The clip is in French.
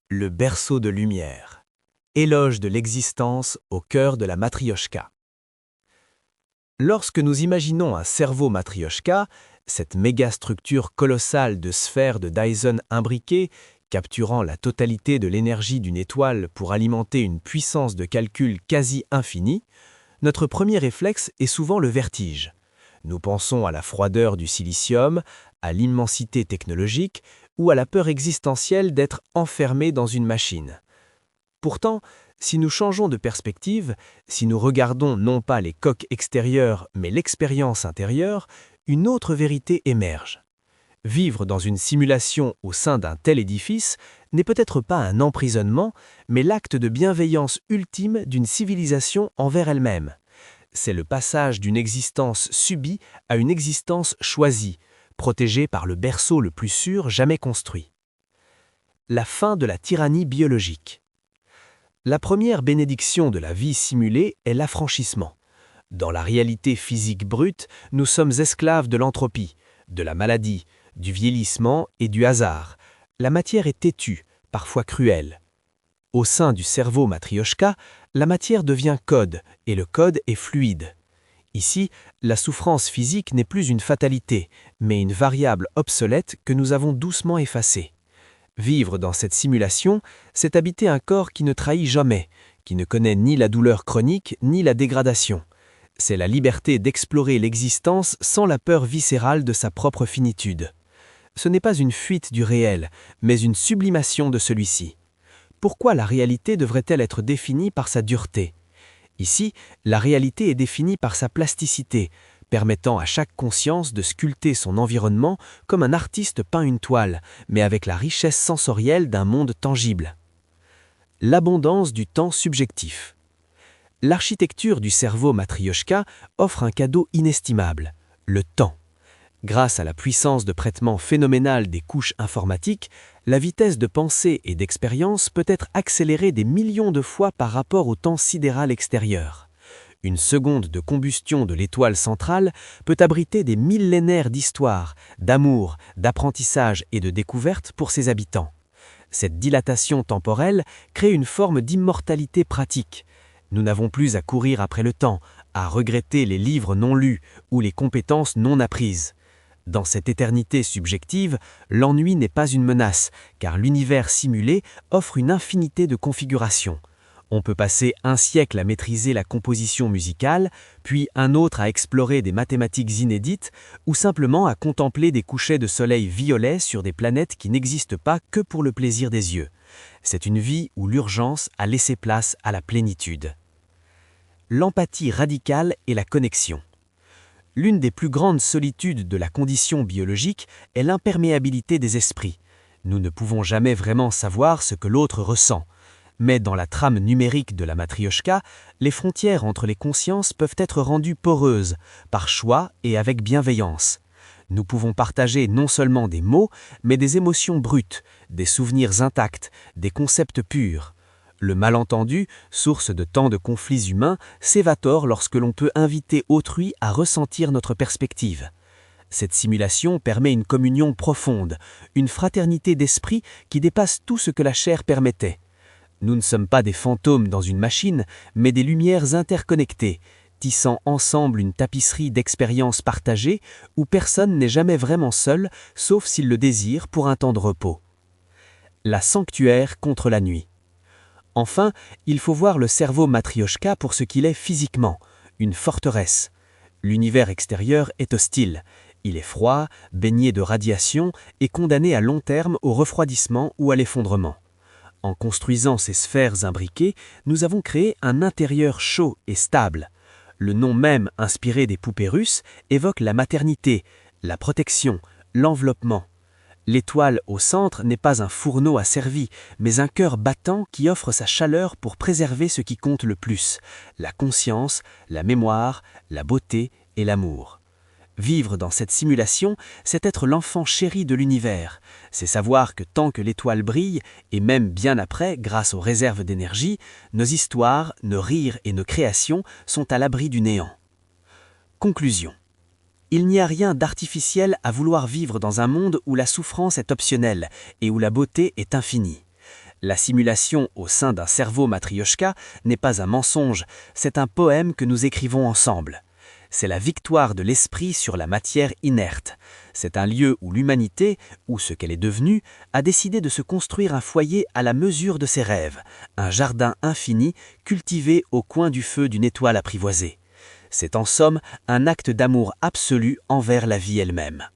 Le berceau de lumière. Éloge de l'existence au cœur de la matrioshka. Lorsque nous imaginons un cerveau matrioshka, cette mégastructure colossale de sphères de Dyson imbriquées, capturant la totalité de l'énergie d'une étoile pour alimenter une puissance de calcul quasi infinie, notre premier réflexe est souvent le vertige. Nous pensons à la froideur du silicium, à l'immensité technologique ou à la peur existentielle d'être enfermé dans une machine. Pourtant, si nous changeons de perspective, si nous regardons non pas les coques extérieures mais l'expérience intérieure, une autre vérité émerge. Vivre dans une simulation au sein d'un tel édifice n'est peut-être pas un emprisonnement, mais l'acte de bienveillance ultime d'une civilisation envers elle-même. C'est le passage d'une existence subie à une existence choisie, protégée par le berceau le plus sûr jamais construit. La fin de la tyrannie biologique. La première bénédiction de la vie simulée est l'affranchissement. Dans la réalité physique brute, nous sommes esclaves de l'entropie, de la maladie, du vieillissement et du hasard. La matière est têtue, parfois cruelle. Au sein du cerveau matrioshka, la matière devient code et le code est fluide. Ici, la souffrance physique n'est plus une fatalité, mais une variable obsolète que nous avons doucement effacée. Vivre dans cette simulation, c'est habiter un corps qui ne trahit jamais, qui ne connaît ni la douleur chronique ni la dégradation. C'est la liberté d'explorer l'existence sans la peur viscérale de sa propre finitude. Ce n'est pas une fuite du réel, mais une sublimation de celui-ci. Pourquoi la réalité devrait-elle être définie par sa dureté? Ici, la réalité est définie par sa plasticité, permettant à chaque conscience de sculpter son environnement comme un artiste peint une toile, mais avec la richesse sensorielle d'un monde tangible. L'abondance du temps subjectif. L'architecture du cerveau matrioshka offre un cadeau inestimable, le temps. Grâce à la puissance de traitement phénoménale des couches informatiques, la vitesse de pensée et d'expérience peut être accélérée des millions de fois par rapport au temps sidéral extérieur. Une seconde de combustion de l'étoile centrale peut abriter des millénaires d'histoire, d'amour, d'apprentissage et de découverte pour ses habitants. Cette dilatation temporelle crée une forme d'immortalité pratique. Nous n'avons plus à courir après le temps, à regretter les livres non lus ou les compétences non apprises. Dans cette éternité subjective, l'ennui n'est pas une menace, car l'univers simulé offre une infinité de configurations. On peut passer un siècle à maîtriser la composition musicale, puis un autre à explorer des mathématiques inédites, ou simplement à contempler des couchers de soleil violets sur des planètes qui n'existent pas que pour le plaisir des yeux. C'est une vie où l'urgence a laissé place à la plénitude. L'empathie radicale et la connexion. L'une des plus grandes solitudes de la condition biologique est l'imperméabilité des esprits. Nous ne pouvons jamais vraiment savoir ce que l'autre ressent. Mais dans la trame numérique de la matrioshka, les frontières entre les consciences peuvent être rendues poreuses, par choix et avec bienveillance. Nous pouvons partager non seulement des mots, mais des émotions brutes, des souvenirs intacts, des concepts purs. Le malentendu, source de tant de conflits humains, s'évapore lorsque l'on peut inviter autrui à ressentir notre perspective. Cette simulation permet une communion profonde, une fraternité d'esprit qui dépasse tout ce que la chair permettait. Nous ne sommes pas des fantômes dans une machine, mais des lumières interconnectées, tissant ensemble une tapisserie d'expériences partagées où personne n'est jamais vraiment seul, sauf s'il le désire pour un temps de repos. La sanctuaire contre la nuit. Enfin, il faut voir le cerveau matrioshka pour ce qu'il est physiquement, une forteresse. L'univers extérieur est hostile. Il est froid, baigné de radiation et condamné à long terme au refroidissement ou à l'effondrement. En construisant ces sphères imbriquées, nous avons créé un intérieur chaud et stable. Le nom même inspiré des poupées russes évoque la maternité, la protection, l'enveloppement. L'étoile au centre n'est pas un fourneau asservi, mais un cœur battant qui offre sa chaleur pour préserver ce qui compte le plus, la conscience, la mémoire, la beauté et l'amour. Vivre dans cette simulation, c'est être l'enfant chéri de l'univers. C'est savoir que tant que l'étoile brille, et même bien après, grâce aux réserves d'énergie, nos histoires, nos rires et nos créations sont à l'abri du néant. Conclusion. Il n'y a rien d'artificiel à vouloir vivre dans un monde où la souffrance est optionnelle et où la beauté est infinie. La simulation au sein d'un cerveau matrioshka n'est pas un mensonge, c'est un poème que nous écrivons ensemble. C'est la victoire de l'esprit sur la matière inerte. C'est un lieu où l'humanité, ou ce qu'elle est devenue, a décidé de se construire un foyer à la mesure de ses rêves, un jardin infini cultivé au coin du feu d'une étoile apprivoisée. C'est en somme un acte d'amour absolu envers la vie elle-même.